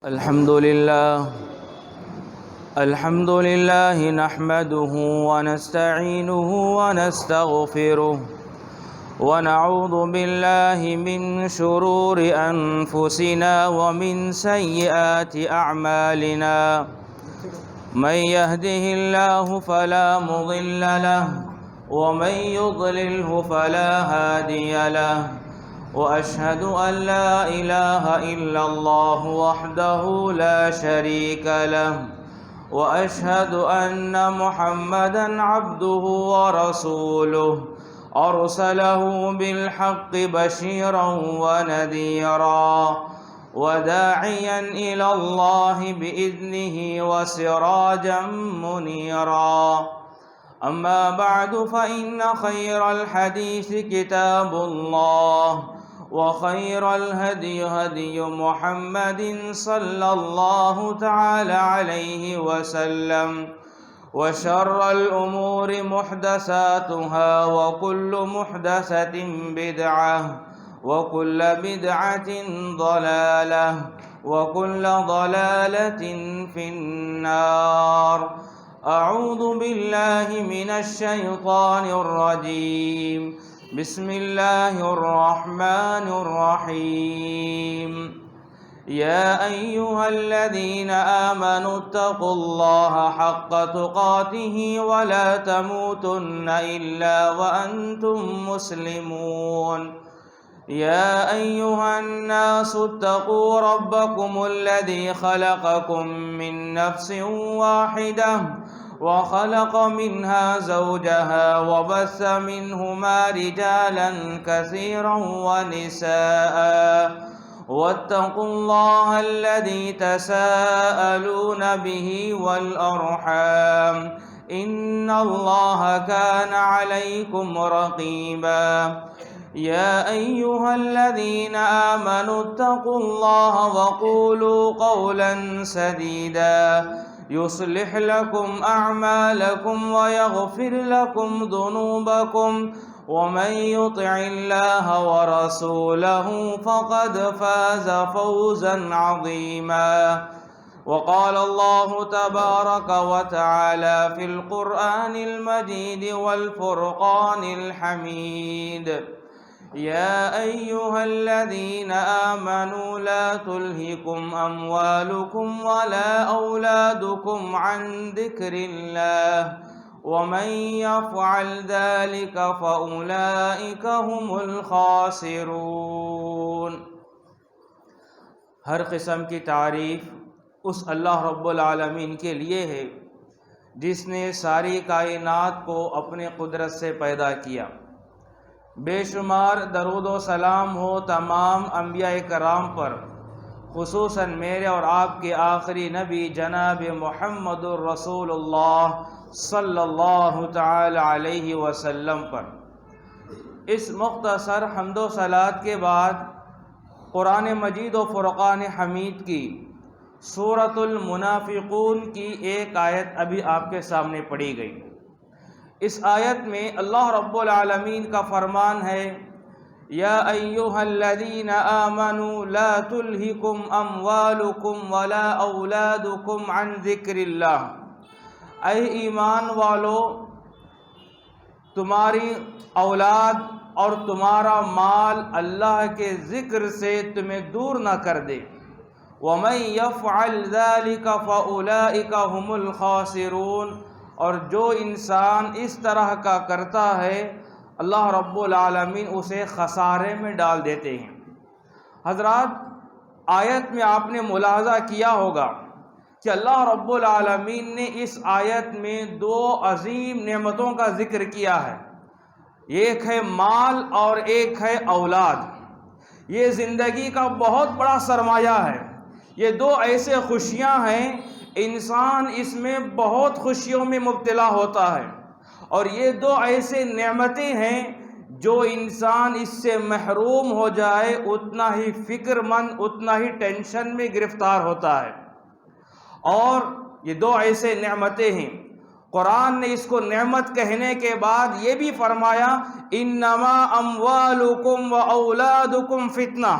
الحمد لله نحمده ونستعينه ونستغفره ونعوذ بالله من شرور أنفسنا ومن سيئات أعمالنا من يهده الله فلا مضل له ومن يضلله فلا هادي له وأشهد أن لا إله إلا الله وحده لا شريك له وأشهد أن محمدًا عبده ورسوله أرسله بالحق بشيرا ونذيرا وداعيا إلى الله بإذنه وسراجا منيرا أما بعد فإن خير الحديث كتاب الله وخير الهدي هدي محمد صلى الله تعالى عليه وسلم وشر الأمور محدثاتها وكل محدثة بدعة وكل بدعة ضلالة وكل ضلالة في النار. أعوذ بالله من الشيطان الرجيم. بسم الله الرحمن الرحيم. يا أيها الذين آمنوا اتقوا الله حق تقاته ولا تموتن إلا وأنتم مسلمون. يا أيها الناس اتقوا ربكم الذي خلقكم من نفس واحدة وخلق منها زوجها وبث منهما رجالا كثيرا ونساء واتقوا الله الذي تساءلون به والأرحام إن الله كان عليكم رقيبا. يا أيها الذين آمنوا اتقوا الله وقولوا قولا سديدا يصلح لكم أعمالكم ويغفر لكم ذنوبكم ومن يطع الله ورسوله فقد فاز فوزا عظيما. وقال الله تبارك وتعالى في القرآن المجيد والفرقان الحميد. يا أيها الذين آمنوا لا تلهكم أموالكم ولا أولادكم عن ذكر الله ومن يفعل ذلك فأولئك هم الخاسرون. ہر قسم کی تعریف اس اللہ رب العالمین کے لیے ہے جس نے ساری کائنات کو اپنے قدرت سے پیدا کیا. بے شمار درود و سلام ہو تمام انبیاء کرام پر، خصوصاً میرے اور آپ کے آخری نبی جناب محمد الرسول اللہ صلی اللہ تعالی علیہ وسلم پر. اس مختصر حمد و صلات کے بعد قرآن مجید و فرقان حمید کی سورۃ المنافقون کی ایک آیت ابھی آپ کے سامنے پڑھی گئی. اس آیت میں اللہ رب العالمین کا فرمان ہے، یا ایھا الذین آمنوا لا تلہکم اموالکم ولا اولادکم عن ذکر اللہ. اے ایمان والو، تمہاری اولاد اور تمہارا مال اللہ کے ذکر سے تمہیں دور نہ کر دے. وَمَن يَفْعَلْ ذَلِكَ فَأُولَئِكَ هُمُ الْخَاسِرُونَ. اور جو انسان اس طرح کا کرتا ہے اللہ رب العالمین اسے خسارے میں ڈال دیتے ہیں. حضرات، آیت میں آپ نے ملاحظہ کیا ہوگا کہ اللہ رب العالمین نے اس آیت میں دو عظیم نعمتوں کا ذکر کیا ہے. ایک ہے مال اور ایک ہے اولاد. یہ زندگی کا بہت بڑا سرمایہ ہے. یہ دو ایسے خوشیاں ہیں، انسان اس میں بہت خوشیوں میں مبتلا ہوتا ہے، اور یہ دو ایسے نعمتیں ہیں جو انسان اس سے محروم ہو جائے اتنا ہی فکر مند، اتنا ہی ٹینشن میں گرفتار ہوتا ہے. اور یہ دو ایسے نعمتیں ہیں. قرآن نے اس کو نعمت کہنے کے بعد یہ بھی فرمایا، انما اموالکم و اولادکم فتنہ.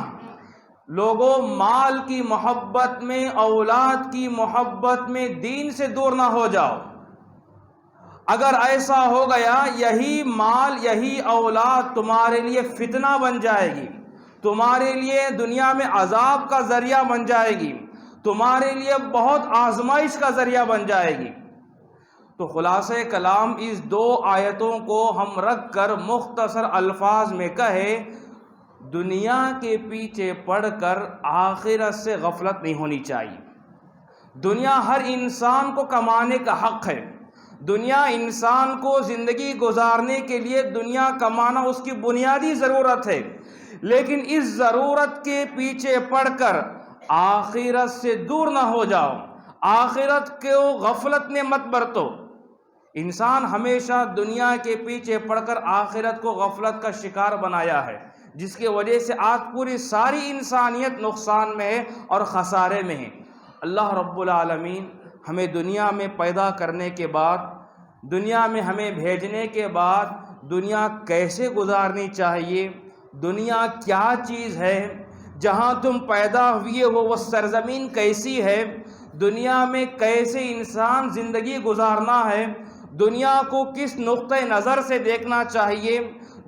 لوگوں مال کی محبت میں، اولاد کی محبت میں دین سے دور نہ ہو جاؤ۔ اگر ایسا ہو گیا یہی مال، یہی اولاد تمہارے لیے فتنہ بن جائے گی، تمہارے لیے دنیا میں عذاب کا ذریعہ بن جائے گی، تمہارے لیے بہت آزمائش کا ذریعہ بن جائے گی۔ تو خلاصہ کلام اس دو آیتوں کو ہم رکھ کر مختصر الفاظ میں کہے، دنیا کے پیچھے پڑ کر آخرت سے غفلت نہیں ہونی چاہیے۔ دنیا ہر انسان کو کمانے کا حق ہے، دنیا انسان کو زندگی گزارنے کے لیے دنیا کمانا اس کی بنیادی ضرورت ہے، لیکن اس ضرورت کے پیچھے پڑ کر آخرت سے دور نہ ہو جاؤ، آخرت کو غفلت میں مت برتو۔ انسان ہمیشہ دنیا کے پیچھے پڑ کر آخرت کو غفلت کا شکار بنایا ہے، جس کی وجہ سے آج پوری ساری انسانیت نقصان میں ہے اور خسارے میں ہے۔ اللہ رب العالمین ہمیں دنیا میں پیدا کرنے کے بعد، دنیا میں ہمیں بھیجنے کے بعد دنیا کیسے گزارنی چاہیے، دنیا کیا چیز ہے، جہاں تم پیدا ہوئے ہو وہ سرزمین کیسی ہے، دنیا میں کیسے انسان زندگی گزارنا ہے، دنیا کو کس نقطۂ نظر سے دیکھنا چاہیے،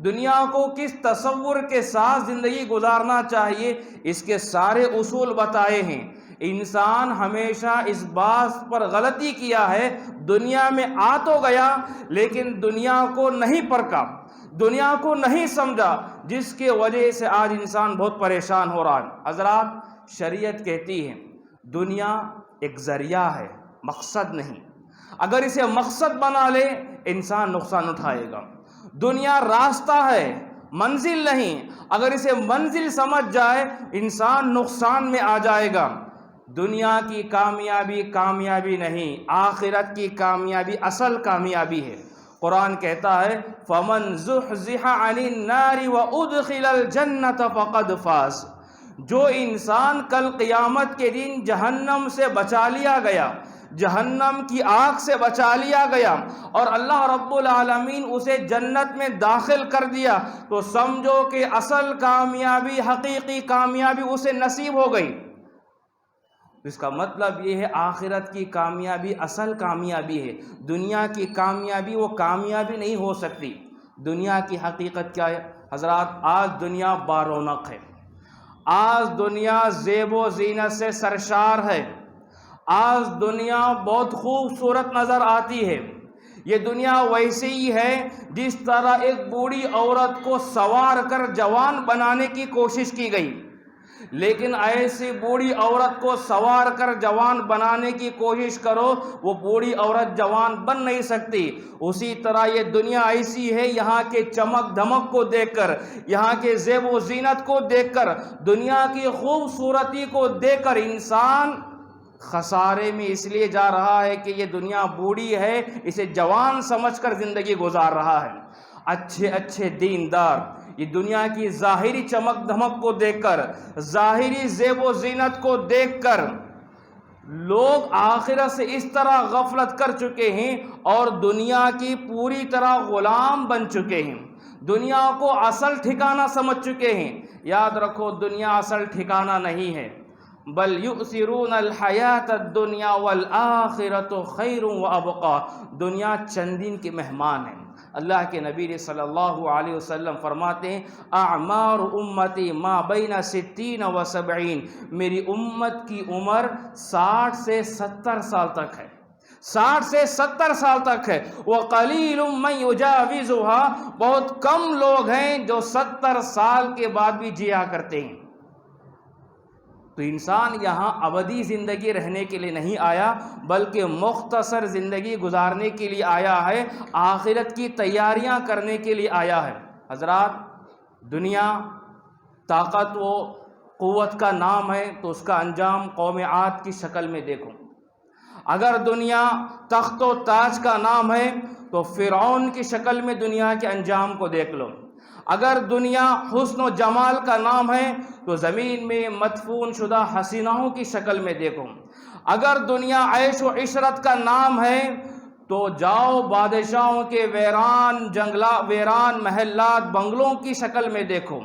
دنیا کو کس تصور کے ساتھ زندگی گزارنا چاہیے، اس کے سارے اصول بتائے ہیں۔ انسان ہمیشہ اس بات پر غلطی کیا ہے، دنیا میں آ تو گیا لیکن دنیا کو نہیں پرکھا، دنیا کو نہیں سمجھا، جس کی وجہ سے آج انسان بہت پریشان ہو رہا ہے۔ حضرات، شریعت کہتی ہے دنیا ایک ذریعہ ہے، مقصد نہیں۔ اگر اسے مقصد بنا لے انسان نقصان اٹھائے گا۔ دنیا راستہ ہے، منزل نہیں۔ اگر اسے منزل سمجھ جائے انسان نقصان میں آ جائے گا۔ دنیا کی کامیابی کامیابی نہیں، آخرت کی کامیابی اصل کامیابی ہے۔ قرآن کہتا ہے فَمَنْ زُحْزِحَ عَنِ النَّارِ وَأُدْخِلَ الْجَنَّةَ فَقَدْ فَازَ۔ جو انسان کل قیامت کے دن جہنم سے بچا لیا گیا، جہنم کی آگ سے بچا لیا گیا اور اللہ رب العالمین اسے جنت میں داخل کر دیا، تو سمجھو کہ اصل کامیابی، حقیقی کامیابی اسے نصیب ہو گئی۔ اس کا مطلب یہ ہے آخرت کی کامیابی اصل کامیابی ہے، دنیا کی کامیابی وہ کامیابی نہیں ہو سکتی۔ دنیا کی حقیقت کیا ہے حضرات؟ آج دنیا بارونق ہے، آج دنیا زیب و زینت سے سرشار ہے، آج دنیا بہت خوبصورت نظر آتی ہے۔ یہ دنیا ویسے ہی ہے جس طرح ایک بوڑھی عورت کو سنوار کر جوان بنانے کی کوشش کی گئی، لیکن ایسی بوڑھی عورت کو سنوار کر جوان بنانے کی کوشش کرو وہ بوڑھی عورت جوان بن نہیں سکتی۔ اسی طرح یہ دنیا ایسی ہے، یہاں کے چمک دھمک کو دیکھ کر، یہاں کے زیب و زینت کو دیکھ کر، دنیا کی خوبصورتی کو دیکھ کر انسان خسارے میں اس لیے جا رہا ہے کہ یہ دنیا بوڑھی ہے، اسے جوان سمجھ کر زندگی گزار رہا ہے۔ اچھے اچھے دیندار یہ دنیا کی ظاہری چمک دھمک کو دیکھ کر، ظاہری زیب و زینت کو دیکھ کر لوگ آخرت سے اس طرح غفلت کر چکے ہیں اور دنیا کی پوری طرح غلام بن چکے ہیں، دنیا کو اصل ٹھکانہ سمجھ چکے ہیں۔ یاد رکھو دنیا اصل ٹھکانہ نہیں ہے، بل یؤثرون الحیات الدنیا والآخرۃ خیر وابقی۔ دنیا چند دن کے مہمان ہیں۔ اللہ کے نبی صلی اللہ علیہ وسلم فرماتے ہیں اعمار امتی ما بین 60 و 70، میری امت کی عمر 60 سے 70 سال تک ہے، 60 سے 70 سال تک ہے۔ وقلیل من یجاوزها، بہت کم لوگ ہیں جو 70 سال کے بعد بھی جیا کرتے ہیں۔ تو انسان یہاں ابدی زندگی رہنے کے لیے نہیں آیا، بلکہ مختصر زندگی گزارنے کے لیے آیا ہے، آخرت کی تیاریاں کرنے کے لیے آیا ہے۔ حضرات، دنیا طاقت و قوت کا نام ہے تو اس کا انجام قوم عاد کی شکل میں دیکھو۔ اگر دنیا تخت و تاج کا نام ہے تو فرعون کی شکل میں دنیا کے انجام کو دیکھ لو۔ اگر دنیا حسن و جمال کا نام ہے تو زمین میں مدفون شدہ حسیناؤں کی شکل میں دیکھو۔ اگر دنیا عیش و عشرت کا نام ہے تو جاؤ بادشاہوں کے ویران محلات بنگلوں کی شکل میں دیکھو۔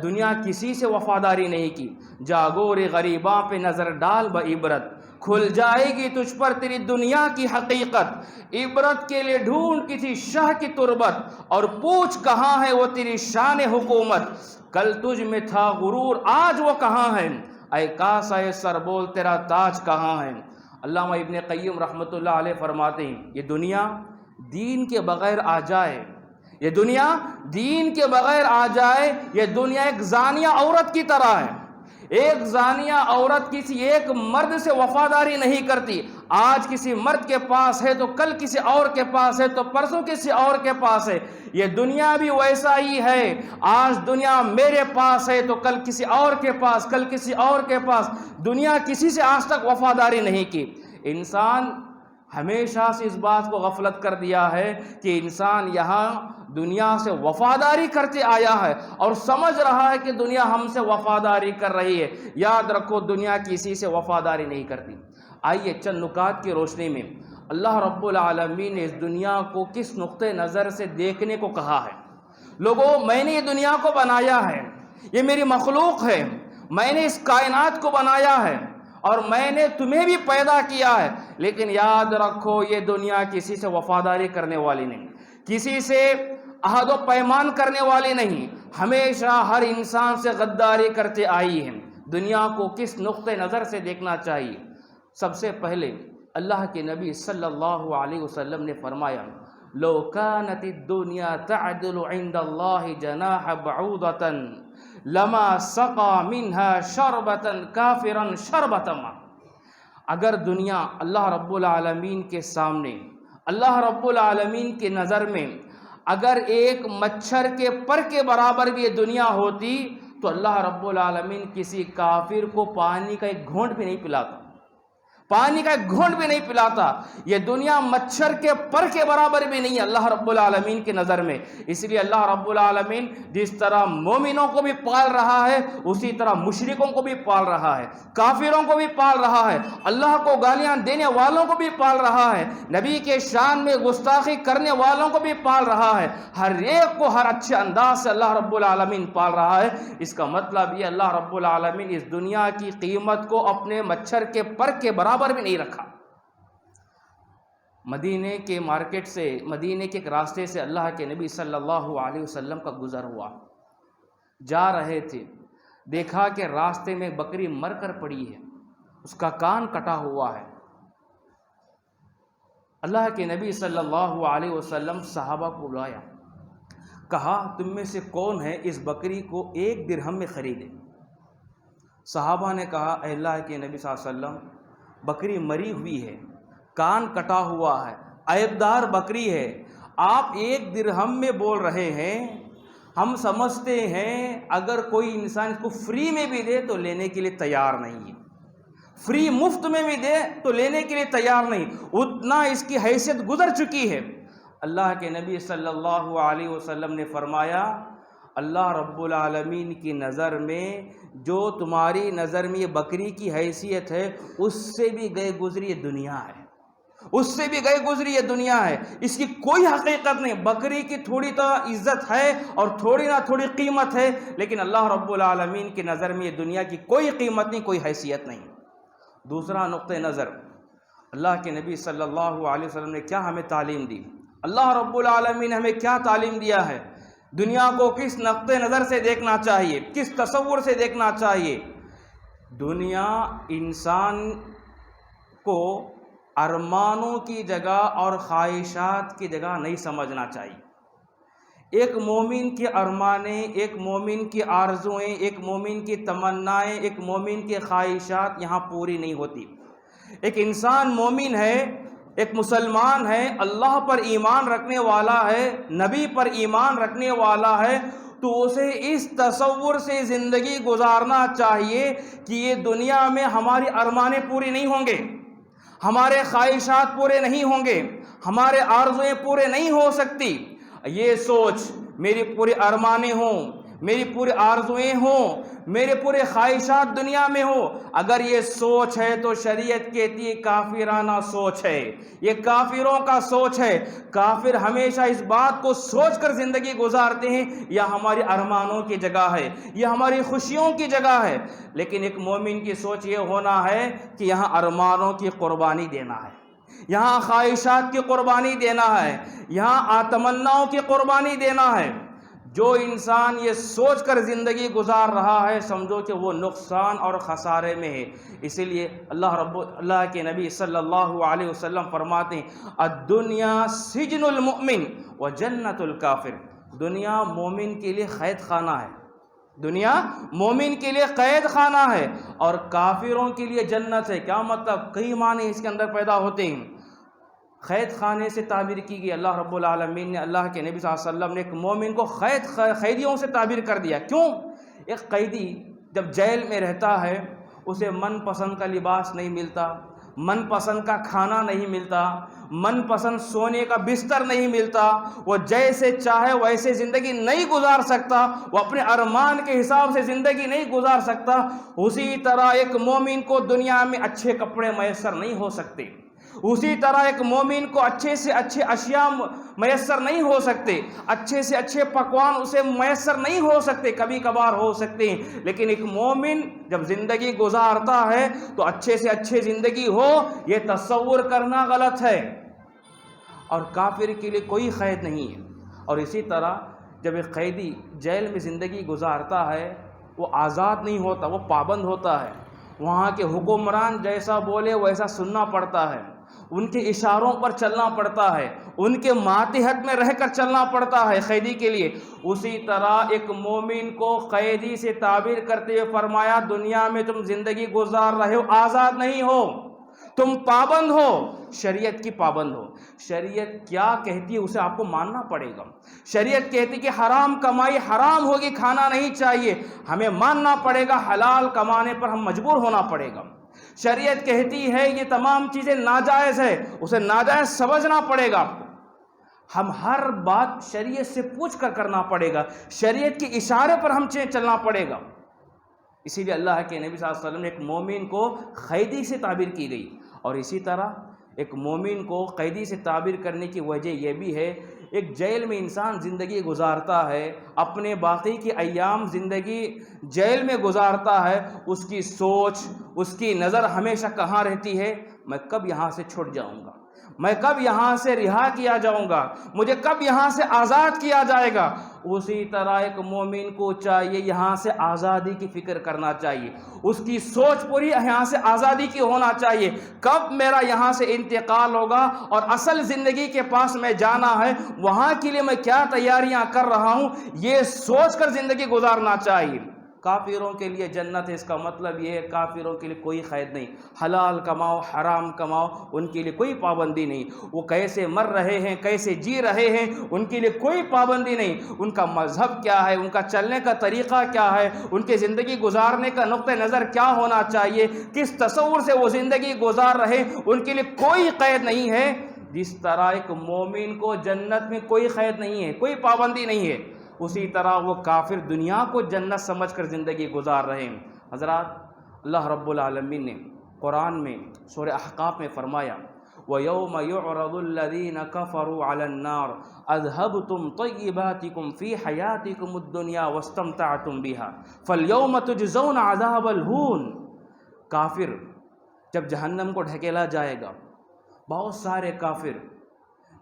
دنیا کسی سے وفاداری نہیں کی۔ جاگور غریباں پہ نظر ڈال بعبرت، کھل جائے گی تجھ پر تیری دنیا کی حقیقت۔ عبرت کے لیے ڈھونڈ کسی شاہ کی تربت، اور پوچھ کہاں ہے وہ تیری شان حکومت۔ کل تجھ میں تھا غرور، آج وہ کہاں ہے؟ اے کاسہ سر بول تیرا تاج کہاں ہے؟ علامہ ابن قیم رحمۃ اللہ علیہ فرماتے ہیں یہ دنیا دین کے بغیر آ جائے، یہ دنیا دین کے بغیر آ جائے، یہ دنیا ایک زانیہ عورت کی طرح ہے۔ ایک زانیہ عورت کسی ایک مرد سے وفاداری نہیں کرتی۔ آج کسی مرد کے پاس ہے تو کل کسی اور کے پاس ہے تو پرسوں کسی اور کے پاس ہے۔ یہ دنیا بھی ویسا ہی ہے، آج دنیا میرے پاس ہے تو کل کسی اور کے پاس، کل کسی اور کے پاس۔ دنیا کسی سے آج تک وفاداری نہیں کی۔ انسان ہمیشہ سے اس بات کو غفلت کر دیا ہے کہ انسان یہاں دنیا سے وفاداری کرتے آیا ہے اور سمجھ رہا ہے کہ دنیا ہم سے وفاداری کر رہی ہے۔ یاد رکھو دنیا کسی سے وفاداری نہیں کرتی۔ آئیے چند نکات کی روشنی میں اللہ رب العالمین نے اس دنیا کو کس نقطۂ نظر سے دیکھنے کو کہا ہے۔ لوگوں، میں نے یہ دنیا کو بنایا ہے، یہ میری مخلوق ہے، میں نے اس کائنات کو بنایا ہے اور میں نے تمہیں بھی پیدا کیا ہے، لیکن یاد رکھو یہ دنیا کسی سے وفاداری کرنے والی نہیں، کسی سے عہد و پیمان کرنے والی نہیں، ہمیشہ ہر انسان سے غداری کرتے آئی ہے۔ دنیا کو کس نقطۂ نظر سے دیکھنا چاہیے؟ سب سے پہلے اللہ کے نبی صلی اللہ علیہ وسلم نے فرمایا لو كانت الدنيا تعدل عند الله جناح بعوضة لما سقى منها شربة كافرا شربة ماء۔ اگر دنیا اللہ رب العالمین کے سامنے، اللہ رب العالمین کی نظر میں اگر ایک مچھر کے پر کے برابر بھی یہ دنیا ہوتی تو اللہ رب العالمین کسی کافر کو پانی کا ایک گھونٹ بھی نہیں پلاتا، پانی کا ایک گھونٹ بھی نہیں پلاتا۔ یہ دنیا مچھر کے پر کے برابر بھی نہیں ہے اللہ رب العالمین کی نظر میں۔ اس لیے اللہ رب العالمین جس طرح مومنوں کو بھی پال رہا ہے اسی طرح مشرکوں کو بھی پال رہا ہے، کافروں کو بھی پال رہا ہے، اللہ کو گالیاں دینے والوں کو بھی پال رہا ہے، نبی کے شان میں گستاخی کرنے والوں کو بھی پال رہا ہے۔ ہر ایک کو ہر اچھے انداز سے اللہ رب العالمین پال رہا ہے۔ اس کا مطلب یہ اللہ رب العالمین اس دنیا کی قیمت کو اپنے مچھر کے پر کے برابر بھی نہیں رکھا۔ مدینے کے مارکیٹ سے، مدینے کے ایک راستے سے اللہ کے نبی صلی اللہ علیہ وسلم کا گزر ہوا، جا رہے تھے، دیکھا کہ راستے میں بکری مر کر پڑی ہے، اس کا کان کٹا ہوا ہے۔ اللہ کے نبی صلی اللہ علیہ وسلم صحابہ کو بلایا، کہا تم میں سے کون ہے اس بکری کو 1 درہم میں خریدے؟ صحابہ نے کہا اے اللہ کے نبی صلی اللہ علیہ وسلم بکری مری ہوئی ہے، کان کٹا ہوا ہے، عیبدار بکری ہے، آپ 1 درہم میں بول رہے ہیں؟ ہم سمجھتے ہیں اگر کوئی انسان اس کو فری میں بھی دے تو لینے کے لیے تیار نہیں ہے، فری مفت میں بھی دے تو لینے کے لیے تیار نہیں، اتنا اس کی حیثیت گزر چکی ہے۔ اللہ کے نبی صلی اللہ علیہ وسلم نے فرمایا اللہ رب العالمین کی نظر میں جو تمہاری نظر میں یہ بکری کی حیثیت ہے اس سے بھی گئے گزری یہ دنیا ہے، اس سے بھی گئے گزری یہ دنیا ہے، اس کی کوئی حقیقت نہیں۔ بکری کی تھوڑی تو عزت ہے اور تھوڑی نہ تھوڑی قیمت ہے، لیکن اللہ رب العالمین کی نظر میں یہ دنیا کی کوئی قیمت نہیں، کوئی حیثیت نہیں۔ دوسرا نقطہ نظر، اللہ کے نبی صلی اللہ علیہ وسلم نے کیا ہمیں تعلیم دی؟ اللہ رب العالمین نے ہمیں کیا تعلیم دیا ہے؟ دنیا کو کس نقطۂ نظر سے دیکھنا چاہیے، کس تصور سے دیکھنا چاہیے؟ دنیا انسان کو ارمانوں کی جگہ اور خواہشات کی جگہ نہیں سمجھنا چاہیے۔ ایک مومن کے ارمانیں، ایک مومن کی آرزوئیں، ایک مومن کی تمنائیں، ایک مومن کی خواہشات یہاں پوری نہیں ہوتی۔ ایک انسان مومن ہے، ایک مسلمان ہے، اللہ پر ایمان رکھنے والا ہے، نبی پر ایمان رکھنے والا ہے، تو اسے اس تصور سے زندگی گزارنا چاہیے کہ یہ دنیا میں ہماری ارمانیں پوری نہیں ہوں گے، ہمارے خواہشات پورے نہیں ہوں گے، ہمارے آرزویں پورے نہیں ہو سکتی۔ یہ سوچ میری پوری ارمانیں ہوں، میری پوری آرزویں ہوں، میرے پورے خواہشات دنیا میں ہوں، اگر یہ سوچ ہے تو شریعت کہتی ہے کافرانہ سوچ ہے، یہ کافروں کا سوچ ہے۔ کافر ہمیشہ اس بات کو سوچ کر زندگی گزارتے ہیں یہ ہماری ارمانوں کی جگہ ہے، یہ ہماری خوشیوں کی جگہ ہے، لیکن ایک مومن کی سوچ یہ ہونا ہے کہ یہاں ارمانوں کی قربانی دینا ہے، یہاں خواہشات کی قربانی دینا ہے، یہاں تمناؤں کی قربانی دینا ہے۔ جو انسان یہ سوچ کر زندگی گزار رہا ہے سمجھو کہ وہ نقصان اور خسارے میں ہے۔ اسی لیے اللہ کے نبی صلی اللہ علیہ وسلم فرماتے ہیں الدنیا سجن المؤمن و جنت الکافر، دنیا مومن کے لیے قید خانہ ہے، دنیا مومن کے لیے قید خانہ ہے اور کافروں کے لیے جنت ہے۔ کیا مطلب؟ کئی معنی اس کے اندر پیدا ہوتے ہیں۔ قید خانے سے تعبیر کی گئی، اللہ رب العالمین نے، اللہ کے نبی صلی اللہ علیہ وسلم نے ایک مومن کو قیدیوں سے تعبیر کر دیا۔ کیوں؟ ایک قیدی جب جیل میں رہتا ہے اسے من پسند کا لباس نہیں ملتا، من پسند کا کھانا نہیں ملتا، من پسند سونے کا بستر نہیں ملتا، وہ جیسے چاہے ویسے زندگی نہیں گزار سکتا، وہ اپنے ارمان کے حساب سے زندگی نہیں گزار سکتا۔ اسی طرح ایک مومن کو دنیا میں اچھے کپڑے میسر نہیں ہو سکتے، اسی طرح ایک مومن کو اچھے سے اچھے اشیاء میسر نہیں ہو سکتے، اچھے سے اچھے پکوان اسے میسر نہیں ہو سکتے، کبھی کبھار ہو سکتے ہیں، لیکن ایک مومن جب زندگی گزارتا ہے تو اچھے سے اچھے زندگی ہو یہ تصور کرنا غلط ہے، اور کافر کے لیے کوئی قید نہیں ہے۔ اور اسی طرح جب ایک قیدی جیل میں زندگی گزارتا ہے وہ آزاد نہیں ہوتا، وہ پابند ہوتا ہے، وہاں کے حکمران جیسا بولے ویسا سننا پڑتا ہے، ان کے اشاروں پر چلنا پڑتا ہے، ان کے ماتحت میں رہ کر چلنا پڑتا ہے قیدی کے لیے۔ اسی طرح ایک مومن کو قیدی سے تعبیر کرتے ہوئے فرمایا دنیا میں تم زندگی گزار رہے ہو، آزاد نہیں ہو، تم پابند ہو، شریعت کی پابند ہو۔ شریعت کیا کہتی ہے اسے آپ کو ماننا پڑے گا۔ شریعت کہتی کہ حرام کمائی حرام ہوگی، کھانا نہیں چاہیے، ہمیں ماننا پڑے گا، حلال کمانے پر ہم مجبور ہونا پڑے گا۔ شریعت کہتی ہے یہ تمام چیزیں ناجائز ہے، اسے ناجائز سمجھنا پڑے گا آپ کو۔ ہم ہر بات شریعت سے پوچھ کر کرنا پڑے گا، شریعت کے اشارے پر ہم چلنا پڑے گا۔ اسی لیے اللہ کے نبی صلی اللہ علیہ وسلم نے ایک مومن کو قیدی سے تعبیر کی گئی، اور اسی طرح ایک مومن کو قیدی سے تعبیر کرنے کی وجہ یہ بھی ہے، ایک جیل میں انسان زندگی گزارتا ہے، اپنے باقی کی ایام زندگی جیل میں گزارتا ہے، اس کی سوچ، اس کی نظر ہمیشہ کہاں رہتی ہے؟ میں کب یہاں سے چھوٹ جاؤں گا، میں کب یہاں سے رہا کیا جاؤں گا، مجھے کب یہاں سے آزاد کیا جائے گا۔ اسی طرح ایک مومن کو چاہیے یہاں سے آزادی کی فکر کرنا چاہیے، اس کی سوچ پوری یہاں سے آزادی کی ہونا چاہیے، کب میرا یہاں سے انتقال ہوگا اور اصل زندگی کے پاس میں جانا ہے، وہاں کے لیے میں کیا تیاریاں کر رہا ہوں، یہ سوچ کر زندگی گزارنا چاہیے۔ کافروں کے لیے جنت ہے، اس کا مطلب یہ ہے کافروں کے لیے کوئی قید نہیں، حلال کماؤ حرام کماؤ ان کے لیے کوئی پابندی نہیں، وہ کیسے مر رہے ہیں کیسے جی رہے ہیں ان کے لیے کوئی پابندی نہیں، ان کا مذہب کیا ہے، ان کا چلنے کا طریقہ کیا ہے، ان کے زندگی گزارنے کا نقطہ نظر کیا ہونا چاہیے، کس تصور سے وہ زندگی گزار رہے، ان کے لیے کوئی قید نہیں ہے۔ جس طرح ایک مومن کو جنت میں کوئی قید نہیں ہے، کوئی پابندی نہیں ہے، اسی طرح وہ کافر دنیا کو جنت سمجھ کر زندگی گزار رہے ہیں۔ حضرات، اللہ رب العالمین نے قرآن میں سورہ احقاف میں فرمایا وَيَوْمَ يُعْرَضُ الَّذِينَ كَفَرُوا عَلَى النَّارِ أَذْهَبْتُمْ طَيِّبَاتِكُمْ فِي حَيَاتِكُمُ الدُّنْيَا وَاسْتَمْتَعْتُمْ بِهَا فَالْيَوْمَ تُجْزَوْنَ عَذَابَ الْهُونِ۔ کافر جب جہنم کو ڈھکیلا جائے گا، بہت سارے کافر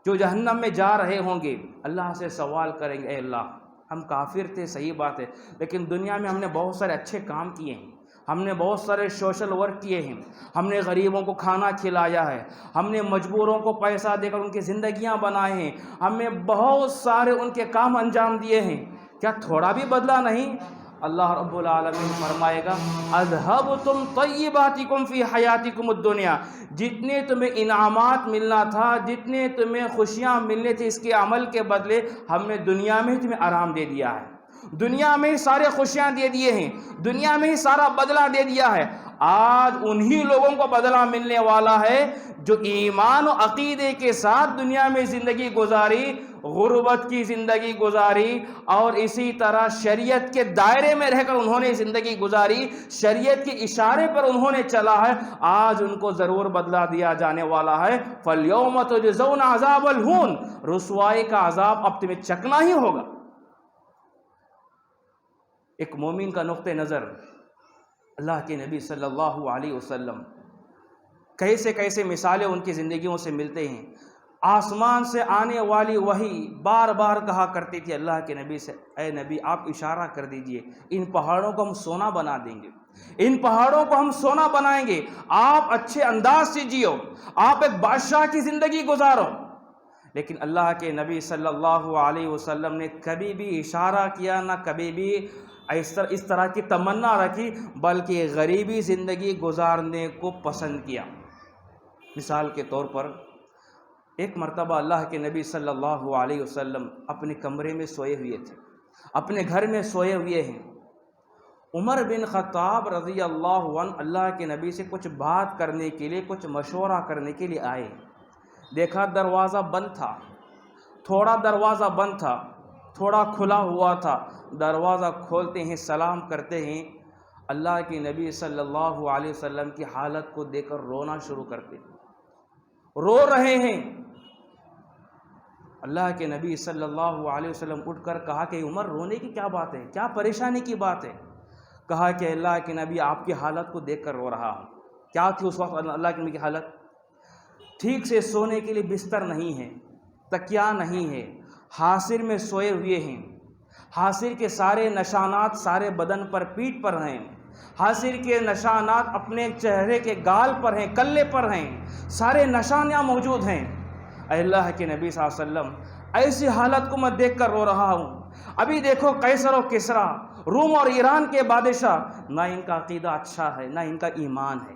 جو جہنم میں جا رہے ہوں گے اللہ سے سوال کریں گے، اے اللہ ہم کافر تھے صحیح بات ہے، لیکن دنیا میں ہم نے بہت سارے اچھے کام کیے ہیں، ہم نے بہت سارے سوشل ورک کیے ہیں، ہم نے غریبوں کو کھانا کھلایا ہے، ہم نے مجبوروں کو پیسہ دے کر ان کی زندگیاں بنائے ہیں، ہم نے بہت سارے ان کے کام انجام دیے ہیں، کیا تھوڑا بھی بدلہ نہیں؟ اللہ رب العالمین فرمائے گا اذهبتم طیباتکم فی حیاتکم الدنیا، جتنے تمہیں انعامات ملنا تھا، جتنے تمہیں خوشیاں ملنے تھے اس کے عمل کے بدلے ہم نے دنیا میں تمہیں آرام دے دیا ہے، دنیا میں ہی سارے خوشیاں دے دیے ہیں، دنیا میں ہی سارا بدلہ دے دیا ہے، آج انہی لوگوں کو بدلہ ملنے والا ہے جو ایمان و عقیدے کے ساتھ دنیا میں زندگی گزاری، غربت کی زندگی گزاری، اور اسی طرح شریعت کے دائرے میں رہ کر انہوں نے زندگی گزاری، شریعت کے اشارے پر انہوں نے چلا ہے، آج ان کو ضرور بدلہ دیا جانے والا ہے۔ فَالْيَوْمَ تُجْزَوْنَ عَذَابَ الْهُونِ، رسوائی کا عذاب اب تمہیں چکنا ہی ہوگا۔ ایک مومن کا نقطہ نظر اللہ کے نبی صلی اللہ علیہ وسلم، کیسے کیسے مثالیں ان کی زندگیوں سے ملتے ہیں۔ آسمان سے آنے والی وحی بار بار کہا کرتی تھی اللہ کے نبی سے، اے نبی آپ اشارہ کر دیجئے، ان پہاڑوں کو ہم سونا بنا دیں گے، ان پہاڑوں کو ہم سونا بنائیں گے، آپ اچھے انداز سے جیو، آپ ایک بادشاہ کی زندگی گزارو۔ لیکن اللہ کے نبی صلی اللہ علیہ وسلم نے کبھی بھی اشارہ کیا، نہ کبھی بھی اس طرح کی تمنا رکھی، بلکہ غریبی زندگی گزارنے کو پسند کیا۔ مثال کے طور پر ایک مرتبہ اللہ کے نبی صلی اللہ علیہ وسلم اپنے کمرے میں سوئے ہوئے تھے، اپنے گھر میں سوئے ہوئے ہیں۔ عمر بن خطاب رضی اللہ عنہ اللہ کے نبی سے کچھ بات کرنے کے لیے، کچھ مشورہ کرنے کے لیے آئے۔ دیکھا دروازہ بند تھا، تھوڑا دروازہ بند تھا، تھوڑا کھلا ہوا تھا۔ دروازہ کھولتے ہیں، سلام کرتے ہیں، اللہ کے نبی صلی اللہ علیہ وسلم کی حالت کو دیکھ کر رونا شروع کرتے ہیں، رو رہے ہیں۔ اللہ کے نبی صلی اللہ علیہ وسلم اٹھ کر کہا کہ عمر رونے کی کیا بات ہے، کیا پریشانی کی بات ہے؟ کہا کہ اللہ کے نبی آپ کی حالت کو دیکھ کر رو رہا ہوں۔ کیا تھی اس وقت اللہ کے نبی کی حالت؟ ٹھیک سے سونے کے لیے بستر نہیں ہے، تکیہ نہیں ہے، حاصر میں سوئے ہوئے ہیں، حاصر کے سارے نشانات سارے بدن پر، پیٹھ پر ہیں، حاصر کے نشانات اپنے چہرے کے گال پر ہیں، کلے پر ہیں، سارے نشانیاں موجود ہیں۔ اے اللہ کے نبی صلی اللہ علیہ وسلم، ایسی حالت کو میں دیکھ کر رو رہا ہوں۔ ابھی دیکھو قیصر و کسریٰ، روم اور ایران کے بادشاہ، نہ ان کا عقیدہ اچھا ہے، نہ ان کا ایمان ہے۔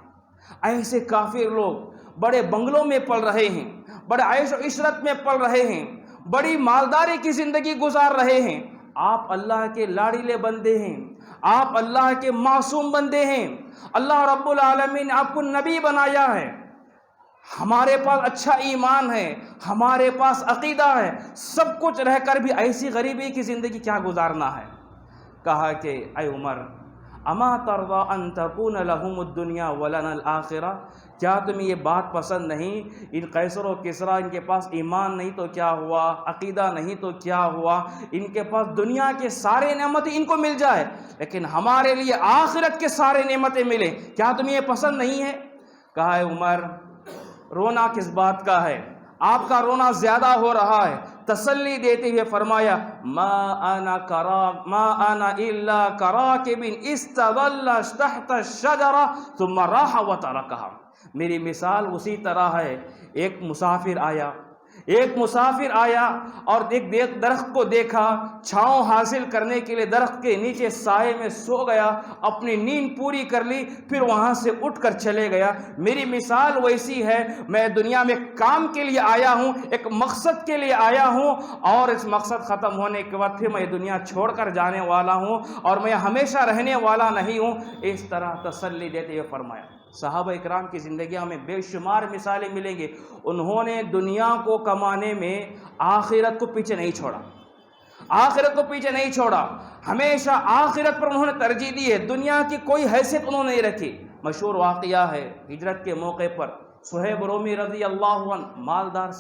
ایسے کافر لوگ بڑے بنگلوں میں پل رہے ہیں، بڑے عیش و عشرت میں پل رہے ہیں، بڑی مالداری کی زندگی گزار رہے ہیں۔ آپ اللہ کے لاڑیلے بندے ہیں، آپ اللہ کے معصوم بندے ہیں، اللہ رب العالمین نے آپ کو نبی بنایا ہے، ہمارے پاس اچھا ایمان ہے، ہمارے پاس عقیدہ ہے، سب کچھ رہ کر بھی ایسی غریبی کی زندگی کیا گزارنا ہے؟ کہا کہ اے عمر، اما ترضی ان تکون لہم الدنیا ولنا الآخرہ، کیا تمہیں یہ بات پسند نہیں؟ ان قیصر و کسریٰ، ان کے پاس ایمان نہیں تو کیا ہوا، عقیدہ نہیں تو کیا ہوا، ان کے پاس دنیا کے سارے نعمتیں ان کو مل جائے، لیکن ہمارے لیے آخرت کے سارے نعمتیں ملیں، کیا تمہیں یہ پسند نہیں ہے؟ کہا ہے عمر، رونا کس بات کا ہے؟ آپ کا رونا زیادہ ہو رہا ہے۔ تسلی دیتے ہوئے فرمایا، ما انا الا کراکب استظل تحت الشجرہ ثم راح وترکہا۔ میری مثال اسی طرح ہے، ایک مسافر آیا اور ایک درخت کو دیکھا، چھاؤں حاصل کرنے کے لیے درخت کے نیچے سائے میں سو گیا، اپنی نیند پوری کر لی، پھر وہاں سے اٹھ کر چلے گیا۔ میری مثال ویسی ہے، میں دنیا میں کام کے لیے آیا ہوں، ایک مقصد کے لیے آیا ہوں، اور اس مقصد ختم ہونے کے بعد پھر میں دنیا چھوڑ کر جانے والا ہوں، اور میں ہمیشہ رہنے والا نہیں ہوں۔ اس طرح تسلی دیتے ہوئے فرمایا۔ صحابہ اکرام کی زندگیوں میں بے شمار مثالیں ملیں گے، انہوں نے دنیا کو کمانے میں آخرت کو پیچھے نہیں چھوڑا، آخرت کو پیچھے نہیں چھوڑا، ہمیشہ آخرت پر انہوں نے ترجیح دی ہے، دنیا کی کوئی حیثیت انہوں نے نہیں رکھی۔ مشہور واقعہ ہے، ہجرت کے موقع پر صہیب رومی رضی اللہ عنہ مالدار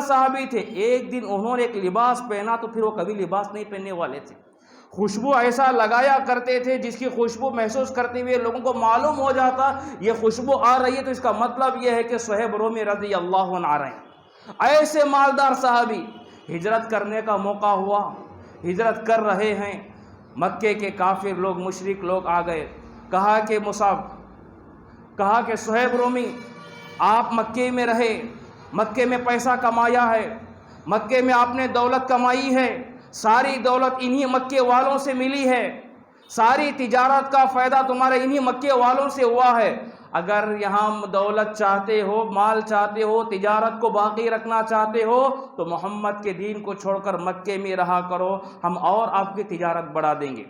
صحابی تھے، ایک دن انہوں نے ایک لباس پہنا تو پھر وہ کبھی لباس نہیں پہننے والے تھے، خوشبو ایسا لگایا کرتے تھے جس کی خوشبو محسوس کرتے ہوئے لوگوں کو معلوم ہو جاتا یہ خوشبو آ رہی ہے تو اس کا مطلب یہ ہے کہ صہیب رومی رضی اللہ عنہ آ رہے ہیں۔ ایسے مالدار صحابی، ہجرت کرنے کا موقع ہوا، ہجرت کر رہے ہیں، مکے کے کافر لوگ، مشرک لوگ آ گئے، کہا کہ صہیب رومی آپ مکے میں رہے، مکے میں پیسہ کمایا ہے، مکے میں آپ نے دولت کمائی ہے، ساری دولت انہی مکے والوں سے ملی ہے، ساری تجارت کا فائدہ تمہارے انہی مکے والوں سے ہوا ہے، اگر یہاں دولت چاہتے ہو، مال چاہتے ہو، تجارت کو باقی رکھنا چاہتے ہو تو محمد کے دین کو چھوڑ کر مکے میں رہا کرو، ہم اور آپ کی تجارت بڑھا دیں گے۔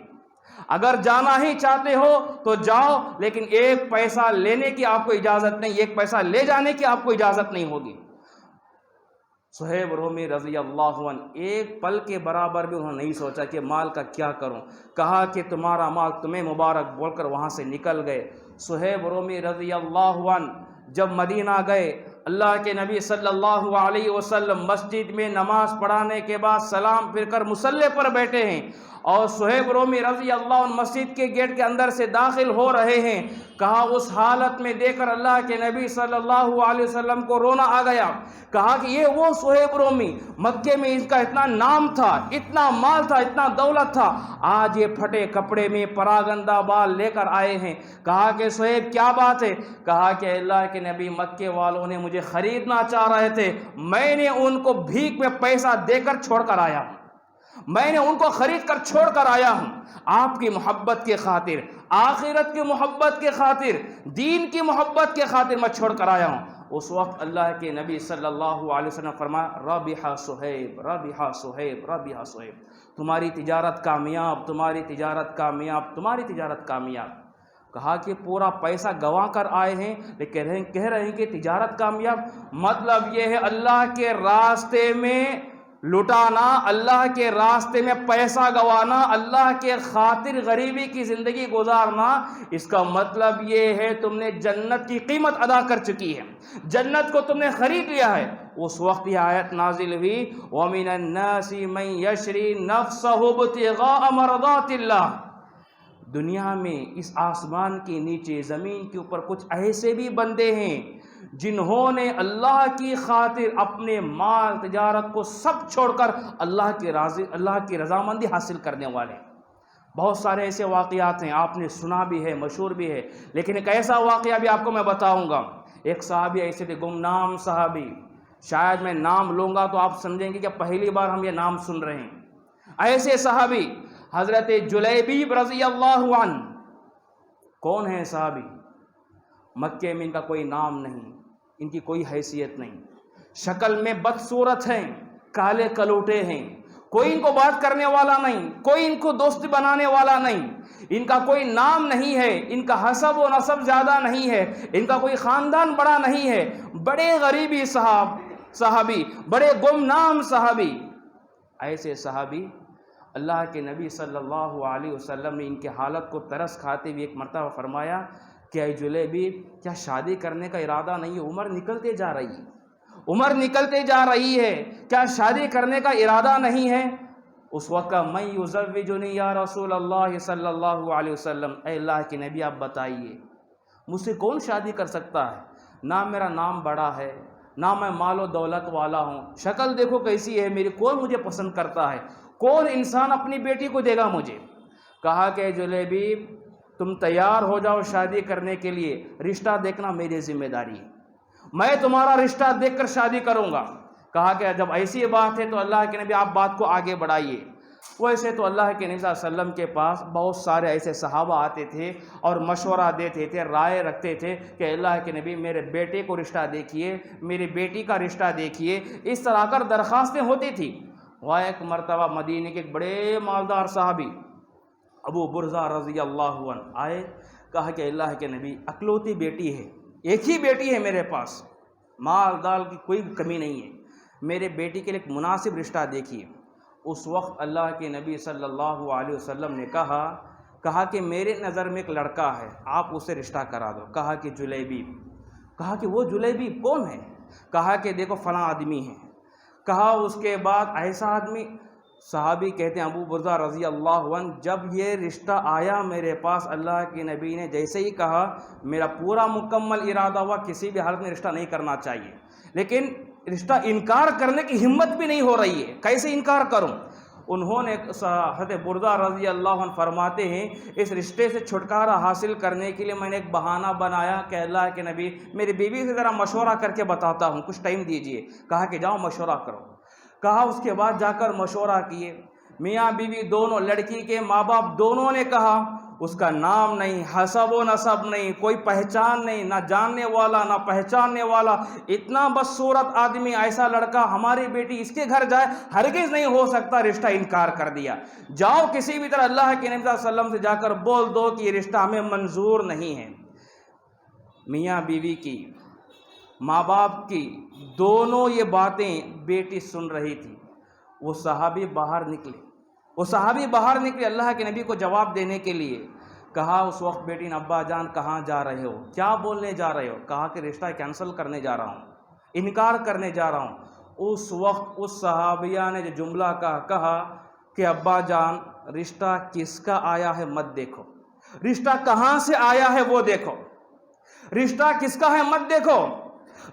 اگر جانا ہی چاہتے ہو تو جاؤ، لیکن ایک پیسہ لینے کی آپ کو اجازت نہیں، ایک پیسہ لے جانے کی آپ کو اجازت نہیں ہوگی۔ صہیب رومی رضی اللہ عنہ ایک پل کے برابر بھی انہوں نے نہیں سوچا کہ مال کا کیا کروں، کہا کہ تمہارا مال تمہیں مبارک بول کر وہاں سے نکل گئے۔ صہیب رومی رضی اللہ عنہ جب مدینہ گئے، اللہ کے نبی صلی اللہ علیہ وسلم مسجد میں نماز پڑھانے کے بعد سلام پھر کر مصلی پر بیٹھے ہیں، اور صہیب رومی رضی اللہ عنہ مسجد کے گیٹ کے اندر سے داخل ہو رہے ہیں۔ کہا اس حالت میں دیکھ کر اللہ کے نبی صلی اللہ علیہ وسلم کو رونا آ گیا۔ کہا کہ یہ وہ صہیب رومی، مکے میں اس کا اتنا نام تھا، اتنا مال تھا، اتنا دولت تھا، آج یہ پھٹے کپڑے میں پراگندہ بال لے کر آئے ہیں۔ کہا کہ صہیب کیا بات ہے؟ کہا کہ اللہ کے نبی مکے والوں نے مجھے خریدنا چاہ رہے تھے، میں نے ان کو بھیک میں پیسہ دے کر چھوڑ کر آیا ہوں، میں نے ان کو خرید کر چھوڑ کر آیا ہوں، آپ کی محبت کے خاطر، آخرت کی محبت کے خاطر، دین کی محبت کے خاطر میں چھوڑ کر آیا ہوں۔ اس وقت اللہ کے نبی صلی اللہ علیہ وسلم فرمایا ربح صہیب، ربح صہیب، ربح صہیب، تمہاری تجارت کامیاب، تمہاری تجارت کامیاب، تمہاری تجارت کامیاب۔ کہا کہ پورا پیسہ گنوا کر آئے ہیں لیکن کہہ رہے ہیں کہ تجارت کامیاب، مطلب یہ ہے اللہ کے راستے میں لٹانا، اللہ کے راستے میں پیسہ گوانا، اللہ کے خاطر غریبی کی زندگی گزارنا، اس کا مطلب یہ ہے تم نے جنت کی قیمت ادا کر چکی ہے، جنت کو تم نے خرید لیا ہے۔ اس وقت یہ آیت نازل ہوئی وَمِنَ النَّاسِ مَن يَشْرِي نَفْسَهُ ابْتِغَاءَ مَرْضَاتِ اللَّهِ۔ دنیا میں اس آسمان کے نیچے زمین کے اوپر کچھ ایسے بھی بندے ہیں جنہوں نے اللہ کی خاطر اپنے مال تجارت کو سب چھوڑ کر اللہ کی رضامندی حاصل کرنے والے۔ بہت سارے ایسے واقعات ہیں، آپ نے سنا بھی ہے، مشہور بھی ہے، لیکن ایک ایسا واقعہ بھی آپ کو میں بتاؤں گا۔ ایک صحابی ایسے تھے، گمنام صحابی، شاید میں نام لوں گا تو آپ سمجھیں گے کہ پہلی بار ہم یہ نام سن رہے ہیں۔ ایسے صحابی حضرت جلیبیب رضی اللہ عنہ۔ کون ہیں صحابی؟ مکے میں ان کا کوئی نام نہیں، ان کی کوئی حیثیت نہیں، شکل میں بدصورت ہیں، کالے کلوٹے ہیں، کوئی ان کو بات کرنے والا نہیں، کوئی ان کو دوست بنانے والا نہیں، ان کا کوئی نام نہیں ہے، ان کا حسب و نسب زیادہ نہیں ہے، ان کا کوئی خاندان بڑا نہیں ہے، بڑے غریبی صحابی، بڑے گمنام صحابی۔ ایسے صحابی اللہ کے نبی صلی اللہ علیہ وسلم نے ان کے حالت کو ترس کھاتے ہوئے ایک مرتبہ فرمایا کہ اے جلیبی، کیا شادی کرنے کا ارادہ نہیں ہے؟ عمر نکلتے جا رہی ہے، عمر نکلتے جا رہی ہے، کیا شادی کرنے کا ارادہ نہیں ہے؟ اس وقت من یزوجنی یا رسول اللہ صلی اللہ علیہ وسلم، اے اللہ کے نبی آپ بتائیے مجھ سے کون شادی کر سکتا ہے؟ نہ میرا نام بڑا ہے، نہ میں مال و دولت والا ہوں، شکل دیکھو کیسی ہے میری، کون مجھے پسند کرتا ہے؟ کون انسان اپنی بیٹی کو دے گا مجھے؟ کہا کہ جلیبی تم تیار ہو جاؤ شادی کرنے کے لیے، رشتہ دیکھنا میری ذمہ داری ہے، میں تمہارا رشتہ دیکھ کر شادی کروں گا۔ کہا کہ جب ایسی بات ہے تو اللہ کے نبی آپ بات کو آگے بڑھائیے۔ ویسے تو اللہ کے نبی صلی اللہ علیہ وسلم کے پاس بہت سارے ایسے صحابہ آتے تھے اور مشورہ دیتے تھے، رائے رکھتے تھے کہ اللہ کے نبی میرے بیٹے کو رشتہ دیکھیے، میری بیٹی کا رشتہ دیکھیے، اس طرح کر درخواستیں ہوتی تھی۔ وہ ایک مرتبہ مدینے کے ایک بڑے مالدار صحابی ابو برزہ رضی اللہ عنہ آئے، کہا کہ اللہ کے نبی اکلوتی بیٹی ہے، ایک ہی بیٹی ہے میرے پاس، مال دال کی کوئی کمی نہیں ہے، میرے بیٹی کے لیے ایک مناسب رشتہ دیکھیے۔ اس وقت اللہ کے نبی صلی اللہ علیہ وسلم نے کہا کہ میرے نظر میں ایک لڑکا ہے، آپ اسے رشتہ کرا دو۔ کہا کہ جلیبیب۔ کہا کہ وہ جلیبیب کون ہے؟ کہا کہ دیکھو فلاں آدمی ہے۔ کہا اس کے بعد ایسا آدمی؟ صحابی کہتے ہیں ابو برزہ رضی اللہ عنہ، جب یہ رشتہ آیا میرے پاس، اللہ کے نبی نے جیسے ہی کہا میرا پورا مکمل ارادہ ہوا کسی بھی حالت میں رشتہ نہیں کرنا چاہیے، لیکن رشتہ انکار کرنے کی ہمت بھی نہیں ہو رہی ہے، کیسے انکار کروں؟ انہوں نے حضرت برزہ رضی اللہ عنہ فرماتے ہیں اس رشتے سے چھٹکارا حاصل کرنے کے لیے میں نے ایک بہانہ بنایا کہ اللہ کے نبی میری بیوی سے ذرا مشورہ کر کے بتاتا ہوں، کچھ ٹائم دیجئے۔ کہا کہ جاؤ مشورہ کرو۔ کہا اس کے بعد جا کر مشورہ کیے، میاں بیوی دونوں، لڑکی کے ماں باپ دونوں نے کہا، اس کا نام نہیں، حسب و نسب نہیں، کوئی پہچان نہیں، نہ جاننے والا نہ پہچاننے والا، اتنا بدصورت آدمی، ایسا لڑکا ہماری بیٹی اس کے گھر جائے ہرگز نہیں ہو سکتا، رشتہ انکار کر دیا۔ جاؤ کسی بھی طرح اللہ کے نبی صلی اللہ علیہ وسلم سے جا کر بول دو کہ یہ رشتہ ہمیں منظور نہیں ہے۔ میاں بیوی کی، ماں باپ کی، دونوں یہ باتیں بیٹی سن رہی تھی۔ وہ صحابی باہر نکلے اللہ کے نبی کو جواب دینے کے لیے۔ کہا اس وقت بیٹی نے، ابا جان کہاں جا رہے ہو، کیا بولنے جا رہے ہو؟ کہا کہ رشتہ کینسل کرنے جا رہا ہوں، انکار کرنے جا رہا ہوں۔ اس وقت اس صحابیہ نے جو جملہ کہا کہ ابا جان رشتہ کس کا آیا ہے مت دیکھو، رشتہ کہاں سے آیا ہے وہ دیکھو، رشتہ کس کا ہے مت دیکھو،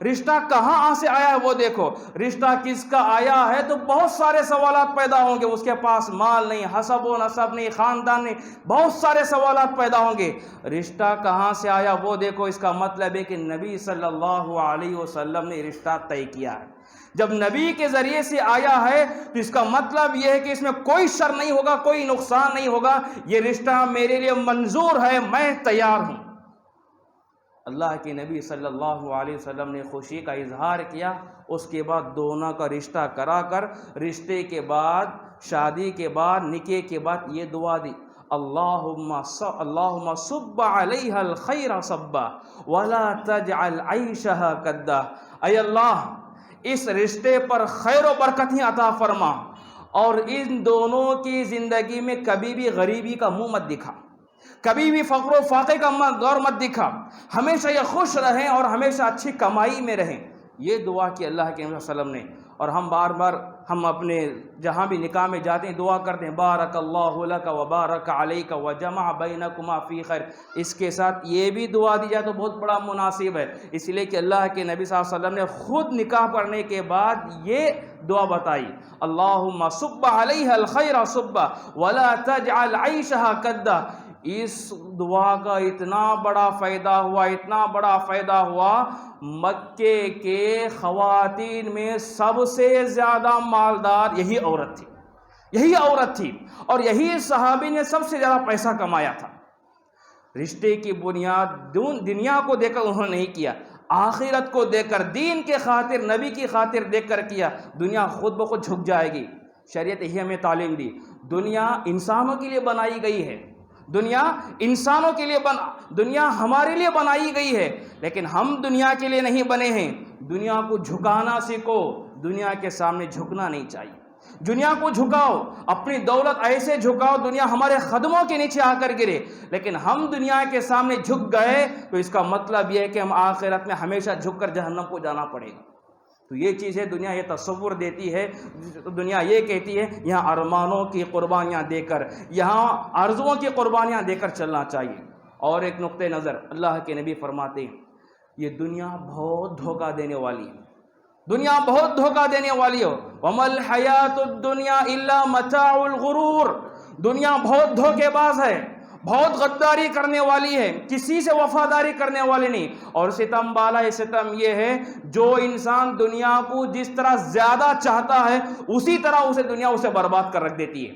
رشتہ کہاں سے آیا ہے وہ دیکھو۔ رشتہ کس کا آیا ہے تو بہت سارے سوالات پیدا ہوں گے، اس کے پاس مال نہیں، حسب و نسب نہیں، خاندان نہیں، بہت سارے سوالات پیدا ہوں گے۔ رشتہ کہاں سے آیا وہ دیکھو، اس کا مطلب ہے کہ نبی صلی اللہ علیہ وسلم نے رشتہ طے کیا ہے۔ جب نبی کے ذریعے سے آیا ہے تو اس کا مطلب یہ ہے کہ اس میں کوئی شر نہیں ہوگا، کوئی نقصان نہیں ہوگا، یہ رشتہ میرے لیے منظور ہے، میں تیار ہوں۔ اللہ کے نبی صلی اللہ علیہ وسلم نے خوشی کا اظہار کیا۔ اس کے بعد دونوں کا رشتہ کرا کر، رشتے کے بعد، شادی کے بعد، نکاح کے بعد یہ دعا دی، اللہم صب علیہا الخیر صبا ولا تجعل عیشہا کدا۔ اے اللہ اس رشتے پر خیر و برکت ہی عطا فرما، اور ان دونوں کی زندگی میں کبھی بھی غریبی کا منہ مت دکھا، کبھی بھی فقر و فاقے کا دور مت دکھا، ہمیشہ یہ خوش رہیں اور ہمیشہ اچھی کمائی میں رہیں۔ یہ دعا کی اللہ کے نبی صلی اللہ علیہ وسلم نے، اور ہم بار بار ہم اپنے جہاں بھی نکاح میں جاتے ہیں دعا کرتے ہیں، بارک اللہ لک و بارک علیک و جمع بینکما فی خیر۔ اس کے ساتھ یہ بھی دعا دی جائے تو بہت بڑا مناسب ہے، اس لیے کہ اللہ کے نبی صلی اللہ علیہ وسلم نے خود نکاح پڑھنے کے بعد یہ دعا بتائی، اللہم صب علیہا الخیر صبا ولا تجعل عیشہا کدا۔ اس دعا کا اتنا بڑا فائدہ ہوا، مکے کے خواتین میں سب سے زیادہ مالدار یہی عورت تھی، اور یہی صحابی نے سب سے زیادہ پیسہ کمایا تھا۔ رشتے کی بنیاد دنیا کو دیکھ کر انہوں نے نہیں کیا، آخرت کو دیکھ کر، دین کے خاطر، نبی کی خاطر دیکھ کر کیا۔ دنیا خود بخود جھک جائے گی۔ شریعت یہی ہمیں تعلیم دی، دنیا انسانوں کے لیے بنائی گئی ہے، دنیا ہمارے لیے بنائی گئی ہے، لیکن ہم دنیا کے لیے نہیں بنے ہیں۔ دنیا کو جھکانا سیکھو، دنیا کے سامنے جھکنا نہیں چاہیے۔ دنیا کو جھکاؤ، اپنی دولت ایسے جھکاؤ دنیا ہمارے قدموں کے نیچے آ کر گرے، لیکن ہم دنیا کے سامنے جھک گئے تو اس کا مطلب یہ ہے کہ ہم آخرت میں ہمیشہ جھک کر جہنم کو جانا پڑے گا۔ تو یہ چیزیں دنیا یہ تصور دیتی ہے، دنیا یہ کہتی ہے یہاں ارمانوں کی قربانیاں دے کر، یہاں آرزوؤں کی قربانیاں دے کر چلنا چاہیے۔ اور ایک نقطہ نظر اللہ کے نبی فرماتے ہیں، یہ دنیا بہت دھوکہ دینے والی ہے، دنیا بہت دھوکہ دینے والی ہو، وَمَا الْحَيَاةُ الدُّنْيَا إِلَّا مَتَاعُ الْغُرُورِ۔ دنیا بہت دھوکے باز ہے، بہت غداری کرنے والی ہے، کسی سے وفاداری کرنے والی نہیں۔ اور ستم بالا ستم یہ ہے، جو انسان دنیا کو جس طرح زیادہ چاہتا ہے اسی طرح اسے دنیا اسے برباد کر رکھ دیتی ہے۔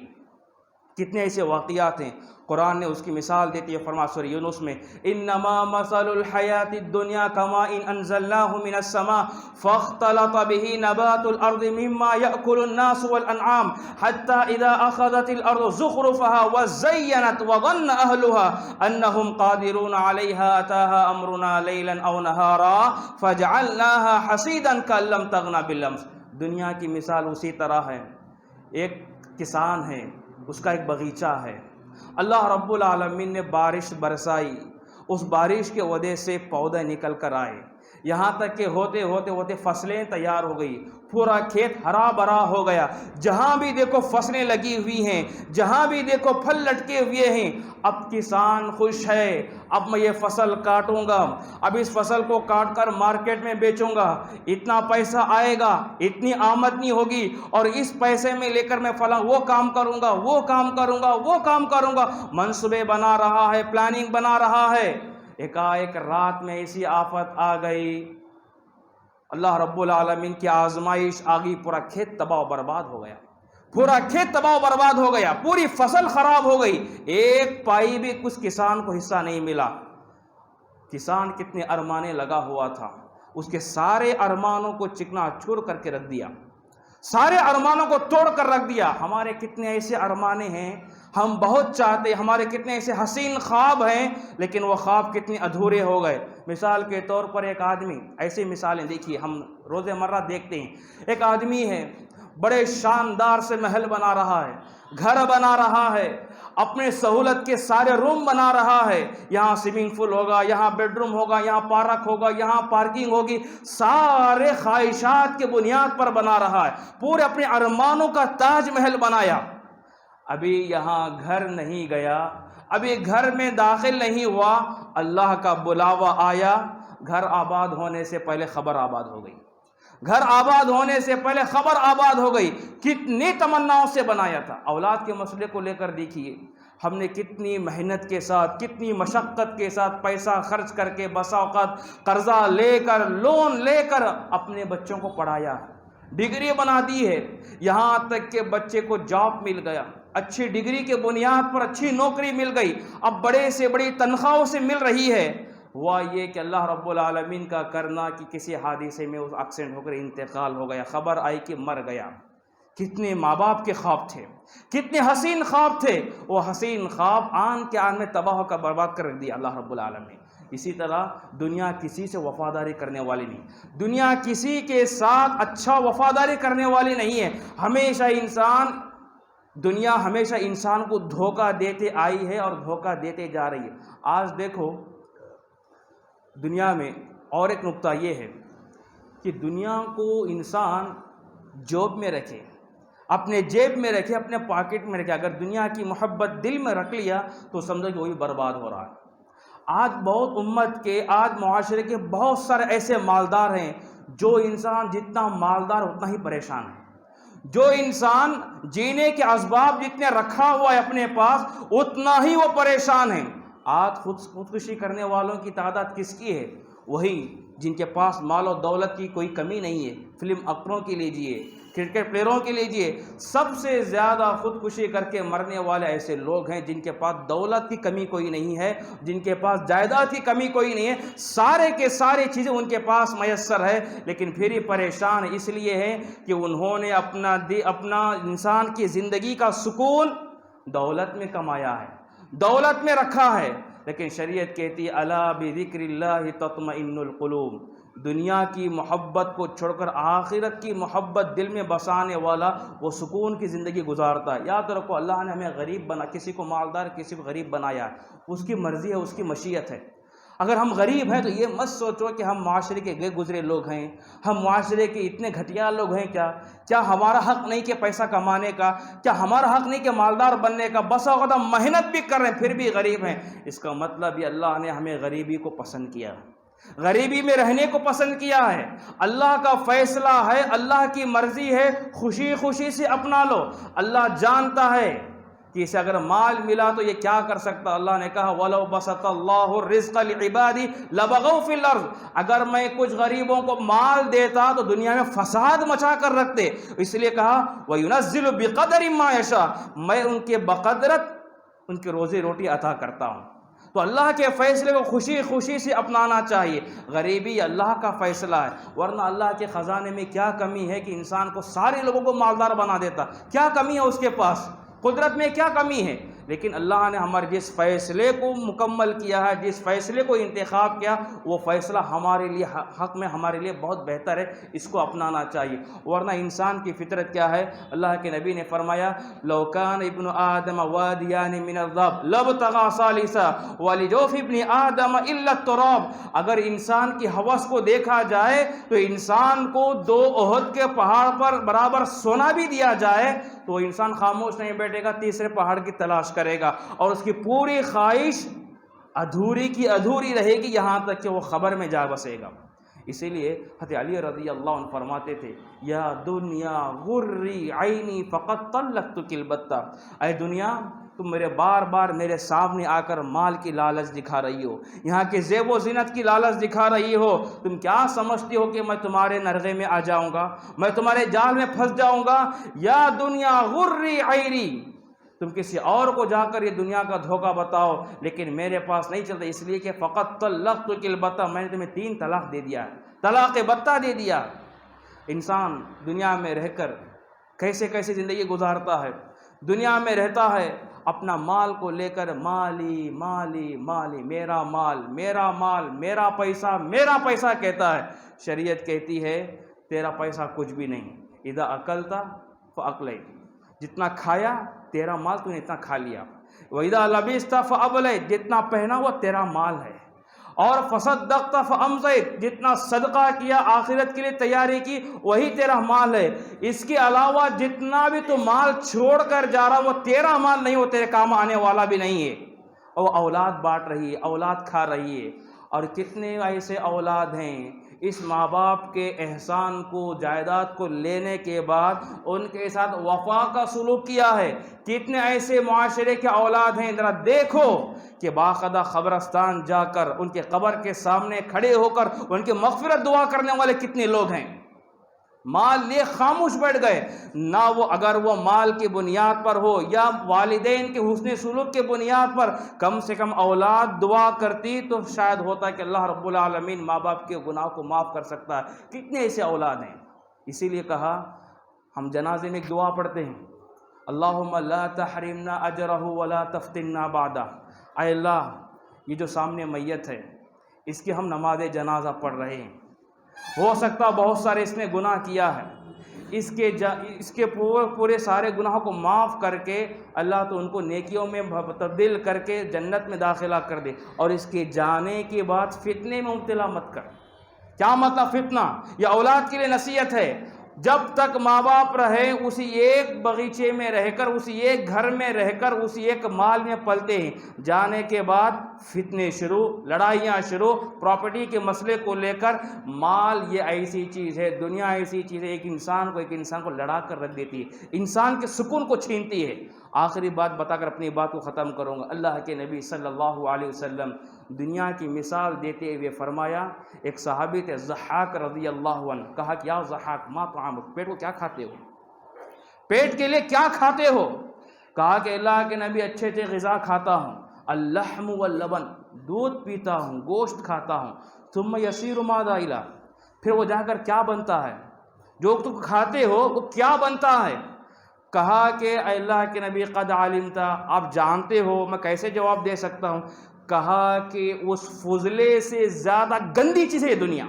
کتنے ایسے واقعات ہیں، قرآن نے اس کی مثال دیتی ہے، فرما سورہ یونس میں، انما مثل الحیات الدنیا کماء انزلناہ من السماء فاختلط به نبات الارض مما یأکل الناس والانعام حتی اذا اخذت الارض زخرفها وزینت وظن اہلها انہم قادرون علیہا اتاها امرنا لیلا او نہارا فجعلناها حصیدا کأن لم تغن بالامس۔ دنیا کی مثال اسی طرح ہے، ایک کسان ہے، اس کا ایک باغیچہ ہے، اللہ رب العالمین نے بارش برسائی، اس بارش کے وجہ سے پودے نکل کر آئے، یہاں تک کہ ہوتے ہوتے فصلیں تیار ہو گئی، پورا کھیت ہرا بھرا ہو گیا، جہاں بھی دیکھو فصلیں لگی ہوئی ہیں، جہاں بھی دیکھو پھل لٹکے ہوئے ہیں۔ اب کسان خوش ہے، اب میں یہ فصل کاٹوں گا، اب اس فصل کو کاٹ کر مارکیٹ میں بیچوں گا، اتنا پیسہ آئے گا، اتنی آمدنی ہوگی، اور اس پیسے میں لے کر میں فلاں وہ کام کروں گا، وہ کام کروں گا، وہ کام کروں گا، منصوبے بنا رہا ہے، پلاننگ بنا رہا ہے۔ ایک رات میں ایسی آفت آ گئی، اللہ رب العالمین کی آزمائش آ گئی، پورا کھیت تباہ و برباد ہو گیا، پورا کھیت تباہ و برباد ہو گیا، پوری فصل خراب ہو گئی، ایک پائی بھی کچھ کسان کو حصہ نہیں ملا۔ کسان کتنے ارمانے لگا ہوا تھا، اس کے سارے ارمانوں کو چکنا چور کر کے رکھ دیا، سارے ارمانوں کو توڑ کر رکھ دیا۔ ہمارے کتنے ایسے ارمانے ہیں، ہم بہت چاہتے، ہمارے کتنے ایسے حسین خواب ہیں، لیکن وہ خواب کتنے ادھورے ہو گئے۔ مثال کے طور پر ایک آدمی، ایسی مثالیں دیکھیے ہم روز مرہ دیکھتے ہیں، ایک آدمی ہے بڑے شاندار سے محل بنا رہا ہے، گھر بنا رہا ہے، اپنے سہولت کے سارے روم بنا رہا ہے، یہاں سوئمنگ پول ہوگا، یہاں بیڈ روم ہوگا، یہاں پارک ہوگا، یہاں پارکنگ ہوگی، سارے خواہشات کے بنیاد پر بنا رہا ہے، پورے اپنے ارمانوں کا تاج محل بنایا۔ ابھی یہاں گھر نہیں گیا، ابھی گھر میں داخل نہیں ہوا، اللہ کا بلاوا آیا، گھر آباد ہونے سے پہلے خبر آباد ہو گئی، گھر آباد ہونے سے پہلے خبر آباد ہو گئی۔ کتنی تمناؤں سے بنایا تھا۔ اولاد کے مسئلے کو لے کر دیکھیے، ہم نے کتنی محنت کے ساتھ، کتنی مشقت کے ساتھ پیسہ خرچ کر کے، بسا اوقات قرضہ لے کر، لون لے کر اپنے بچوں کو پڑھایا، ڈگری بنا دی ہے، یہاں تک کہ بچے کو جاب مل گیا، اچھی ڈگری کے بنیاد پر اچھی نوکری مل گئی، اب بڑے سے بڑی تنخواہوں سے مل رہی ہے۔ ہوا یہ کہ اللہ رب العالمین کا کرنا کہ کسی حادثے میں اس ایکسیڈنٹ ہو کر انتقال ہو گیا، خبر آئی کہ مر گیا۔ کتنے ماں باپ کے خواب تھے، کتنے حسین خواب تھے، وہ حسین خواب آن کے آن میں تباہ کر برباد کر رکھ دیا اللہ رب العالمین۔ اسی طرح دنیا کسی سے وفاداری کرنے والی نہیں، دنیا کسی کے ساتھ اچھا وفاداری کرنے والی نہیں ہے۔ دنیا ہمیشہ انسان کو دھوکہ دیتے آئی ہے اور دھوکہ دیتے جا رہی ہے۔ آج دیکھو دنیا میں اور ایک نقطہ یہ ہے کہ دنیا کو انسان جوب میں رکھے، اپنے جیب میں رکھے، اپنے پاکٹ میں رکھے، اگر دنیا کی محبت دل میں رکھ لیا تو سمجھو کہ وہی برباد ہو رہا ہے۔ آج بہت امت کے، آج معاشرے کے بہت سارے ایسے مالدار ہیں، جو انسان جتنا مالدار اتنا ہی پریشان ہے، جو انسان جینے کے اسباب جتنے رکھا ہوا ہے اپنے پاس اتنا ہی وہ پریشان ہے۔ آج خودکشی کرنے والوں کی تعداد کس کی ہے؟ وہی جن کے پاس مال و دولت کی کوئی کمی نہیں ہے۔ فلم ایکٹروں کی لیجئے، کرکٹ پلیئروں کی لیجئے، سب سے زیادہ خودکشی کر کے مرنے والے ایسے لوگ ہیں جن کے پاس دولت کی کمی کوئی نہیں ہے، جن کے پاس جائیداد کی کمی کوئی نہیں ہے، سارے کے سارے چیزیں ان کے پاس میسر ہے، لیکن پھر ہی پریشان اس لیے ہیں کہ انہوں نے اپنا انسان کی زندگی کا سکون دولت میں کمایا ہے، دولت میں رکھا ہے۔ لیکن شریعت کہتی ہے الا بذکر اللہ تطمئن القلوب، دنیا کی محبت کو چھوڑ کر آخرت کی محبت دل میں بسانے والا وہ سکون کی زندگی گزارتا ہے۔ یاد رکھو اللہ نے ہمیں غریب بنا، کسی کو مالدار کسی کو غریب بنایا ہے، اس کی مرضی ہے، اس کی مشیت ہے۔ اگر ہم غریب ہیں تو یہ مت سوچو کہ ہم معاشرے کے گئے گزرے لوگ ہیں، ہم معاشرے کے اتنے گھٹیا لوگ ہیں، کیا ہمارا حق نہیں کہ پیسہ کمانے کا، کیا ہمارا حق نہیں کہ مالدار بننے کا، بس اوقات ہم محنت بھی کر رہے ہیں پھر بھی غریب ہیں۔ اس کا مطلب یہ اللہ نے ہمیں غریبی کو پسند کیا، غریبی میں رہنے کو پسند کیا ہے۔ اللہ کا فیصلہ ہے، اللہ کی مرضی ہے، خوشی خوشی سے اپنا لو۔ اللہ جانتا ہے کہ اسے اگر مال ملا تو یہ کیا کر سکتا۔ اللہ نے کہا وَلَوْ بَسَطَ اللَّهُ الرِّزْقَ لِعِبَادِهِ لَبَغَوْا فِي الْأَرْضِ، اگر میں کچھ غریبوں کو مال دیتا تو دنیا میں فساد مچا کر رکھتے۔ اس لیے کہا وَيُنَزِّلُ بِقَدْرٍ مَا يَشَاءُ، میں ان کے بقدرت ان کی روزی روٹی عطا کرتا ہوں۔ تو اللہ کے فیصلے کو خوشی خوشی سے اپنانا چاہیے۔ غریبی اللہ کا فیصلہ ہے، ورنہ اللہ کے خزانے میں کیا کمی ہے کہ انسان کو سارے لوگوں کو مالدار بنا دیتا؟ کیا کمی ہے اس کے پاس؟ قدرت میں کیا کمی ہے؟ لیکن اللہ نے ہمارے جس فیصلے کو مکمل کیا ہے، جس فیصلے کو انتخاب کیا، وہ فیصلہ ہمارے لیے حق میں ہمارے لیے بہت بہتر ہے، اس کو اپنانا چاہیے۔ ورنہ انسان کی فطرت کیا ہے؟ اللہ کے نبی نے فرمایا لو کان ابن آدم وادیان من الذهب لابتغى ثالثا ولجوف ابن آدم الا التراب، اگر انسان کی ہوس کو دیکھا جائے تو انسان کو 2 احد کے پہاڑ پر برابر سونا بھی دیا جائے تو انسان خاموش نہیں بیٹھے گا، تیسرے پہاڑ کی تلاش کرے گا، اور اس کی پوری خواہش ادھوری کی ادھوری رہے گی یہاں تک کہ وہ خبر میں جا بسے گا۔ اسی لیے حضرت علی رضی اللہ عنہ فرماتے تھے یا دنیا غری عینی فقط طلقتک البتہ، اے دنیا تم بار بار میرے سامنے آ کر مال کی لالچ دکھا رہی ہو، یہاں کے زیب و زینت کی لالچ دکھا رہی ہو، تم کیا سمجھتی ہو کہ میں تمہارے نرغے میں آ جاؤں گا، میں تمہارے جال میں پھنس جاؤں گا؟ یا دنیا غری عیری، تم کسی اور کو جا کر یہ دنیا کا دھوکہ بتاؤ، لیکن میرے پاس نہیں چلتا، اس لیے کہ فقط طلقتک البتہ، میں نے تمہیں 3 طلاق دے دیا، طلاق بتہ دے دیا۔ انسان دنیا میں رہ کر کیسے کیسے زندگی گزارتا ہے، دنیا میں رہتا ہے اپنا مال کو لے کر مالی مالی مالی، میرا مال میرا مال، میرا پیسہ کہتا ہے۔ شریعت کہتی ہے تیرا پیسہ کچھ بھی نہیں، اذا اکلت فاکلیت، جتنا کھایا تیرا مال، تو نے اتنا کھا لیا۔ وَإِذَا لَبِسْتَ فَأَبْلَيْتَ، جتنا پہنا وہ تیرا مال ہے۔ اور فَصَدَّقْتَ فَأَمْضَيْتَ، جتنا صدقہ کیا، آخرت کے لیے تیاری کی، وہی تیرا مال ہے۔ اس کے علاوہ جتنا بھی تو مال چھوڑ کر جا رہا وہ تیرا مال نہیں، وہ تیرے کام آنے والا بھی نہیں ہے۔ اور اولاد بانٹ رہی ہے، اولاد کھا رہی ہے۔ اور کتنے ایسے اولاد ہیں اس ماں باپ کے احسان کو، جائیداد کو لینے کے بعد ان کے ساتھ وفا کا سلوک کیا ہے۔ کتنے ایسے معاشرے کے اولاد ہیں، ذرا دیکھو کہ باقاعدہ قبرستان جا کر ان کے قبر کے سامنے کھڑے ہو کر ان کی مغفرت دعا کرنے والے کتنے لوگ ہیں۔ مال لیے خاموش بیٹھ گئے، نہ وہ اگر وہ مال کی بنیاد پر ہو یا والدین کے حسن سلوک کے بنیاد پر، کم سے کم اولاد دعا کرتی تو شاید ہوتا کہ اللہ رب العالمین ماں باپ کے گناہ کو معاف کر سکتا ہے۔ کتنے ایسے اولاد ہیں، اسی لیے کہا ہم جنازے میں ایک دعا پڑھتے ہیں، اللہم لا تحرمنا اجرہ ولا تفتنا بعدہ۔ اے اللہ، یہ جو سامنے میت ہے اس کی ہم نماز جنازہ پڑھ رہے ہیں، ہو سکتا بہت سارے اس نے گناہ کیا ہے، اس کے پورے سارے گناہوں کو معاف کر کے اللہ تو ان کو نیکیوں میں تبدیل کر کے جنت میں داخلہ کر دے، اور اس کے جانے کے بعد فتنے میں مبتلا مت کر۔ کیا مطلب فتنہ؟ یہ اولاد کے لیے نصیحت ہے، جب تک ماں باپ رہے اسی ایک باغیچے میں رہ کر، اسی ایک گھر میں رہ کر، اسی ایک مال میں پلتے ہیں، جانے کے بعد فتنے شروع، لڑائیاں شروع، پراپرٹی کے مسئلے کو لے کر۔ مال یہ ایسی چیز ہے، دنیا ایسی چیز ہے، ایک انسان کو لڑا کر رکھ دیتی ہے، انسان کے سکون کو چھینتی ہے۔ آخری بات بتا کر اپنی بات کو ختم کروں گا۔ اللہ کے نبی صلی اللہ علیہ وسلم دنیا کی مثال دیتے ہوئے فرمایا، ایک صحابی تھے ضحاک رضی اللہ عنہ، کہا کہ یا ضحاک ما طعامک، پیٹ کو کیا کھاتے ہو، پیٹ کے لیے کیا کھاتے ہو؟ کہا کہ اللہ کے نبی اچھے غذا کھاتا ہوں، اللحم واللبن، دودھ پیتا ہوں، گوشت کھاتا ہوں، ثم یسیر ماذا الی، پھر وہ جا کر کیا بنتا ہے، جو تم کھاتے ہو وہ کیا بنتا ہے؟ کہا کہ اے اللہ کے نبی قد علمتا، آپ جانتے ہو، میں کیسے جواب دے سکتا ہوں؟ کہا کہ اس فضلے سے زیادہ گندی چیز ہے دنیا،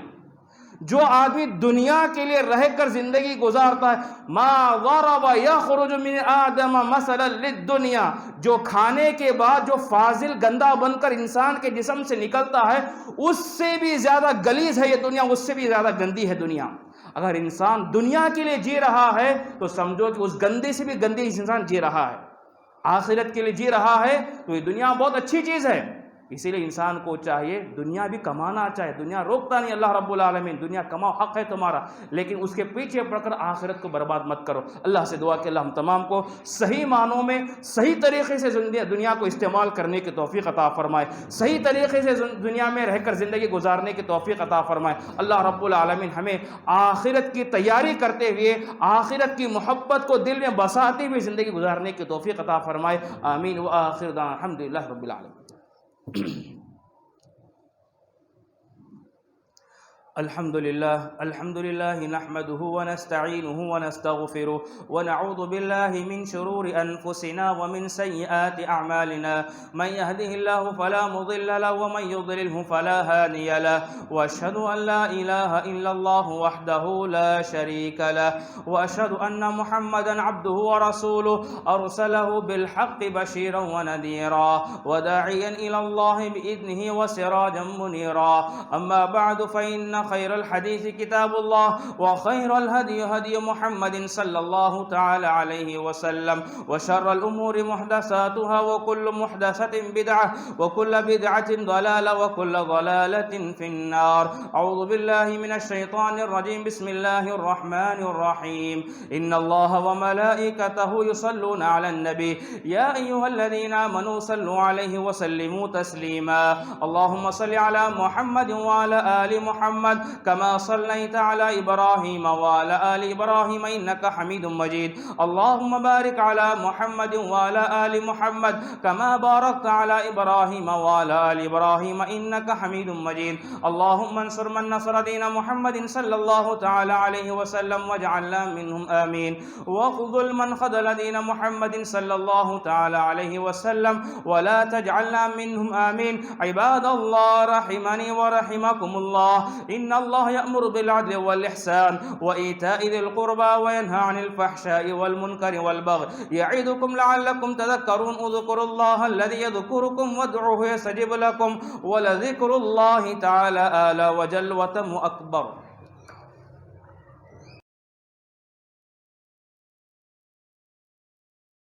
جو آدمی دنیا کے لیے رہ کر زندگی گزارتا ہے، ما ضرب یخرج من آدم مثلا للدنیا، جو کھانے کے بعد جو فاضل گندا بن کر انسان کے جسم سے نکلتا ہے، اس سے بھی زیادہ غلیظ ہے یہ دنیا، اس سے بھی زیادہ گندی ہے دنیا۔ اگر انسان دنیا کے لیے جی رہا ہے تو سمجھو کہ اس گندے سے بھی گندی انسان جی رہا ہے۔ آخرت کے لیے جی رہا ہے تو یہ دنیا بہت اچھی چیز ہے، اسی لیے انسان کو چاہیے دنیا بھی کمانا چاہے، دنیا روکتا نہیں اللہ رب العالمین، دنیا کماؤ حق ہے تمہارا، لیکن اس کے پیچھے پڑ کر آخرت کو برباد مت کرو۔ اللہ سے دعا کہ اللہ ہم تمام کو صحیح معنوں میں صحیح طریقے سے دنیا کو استعمال کرنے کی توفیق عطا فرمائے، صحیح طریقے سے دنیا میں رہ کر زندگی گزارنے کی توفیق عطا فرمائے۔ اللہ رب العالمین ہمیں آخرت کی تیاری کرتے ہوئے، آخرت کی محبت کو دل میں بساتے ہوئے زندگی گزارنے کی توفیق عطا فرمائے۔ آمین وآخر دعوانا الحمدللہ رب العالمین۔ الحمد لله نحمده ونستعينه ونستغفره ونعوذ بالله من شرور أنفسنا ومن سيئات أعمالنا، من يهده الله فلا مضل له ومن يضلله فلا هادي له، وأشهد أن لا إله إلا الله وحده لا شريك له، وأشهد أن محمدا عبده ورسوله أرسله بالحق بشيرا ونذيرا وداعيا إلى الله بإذنه وسراجا منيرا، أما بعد فإن خير الحديث كتاب الله وخير الهدي هدي محمد صلى الله تعالى عليه وسلم وشر الأمور محدثاتها وكل محدثة بدعة وكل بدعة ضلالة وكل ضلالة في النار. أعوذ بالله من الشيطان الرجيم. بسم الله الرحمن الرحيم. إن الله وملائكته يصلون على النبي يا أيها الذين آمنوا صلوا عليه وسلموا تسليما. اللهم صل على محمد وعلى آل محمد كما صليت على إبراهيم وعلى آل إبراهيم إنك حميد مجيد. اللهم بارك على محمد وعلى آل محمد كما باركت على إبراهيم وعلى آل إبراهيم إنك حميد مجيد. اللهم انصر من نصر دين محمد صلى الله تعالى عليه وسلم واجعلنا منهم آمين. واخذل من خذل دين محمد صلى الله تعالى عليه وسلم ولا تجعلنا منهم آمين. عباد الله رحمني ورحمكم الله، إن الله يأمر بالعدل والإحسان وإيتاء ذي القربى وينهى عن الفحشاء والمنكر والبغي يعظكم لعلكم تذكرون. اذكروا الله الذي يذكركم وادعوه يستجب لكم ولذكر الله تعالى أعلى وجل وتم أكبر.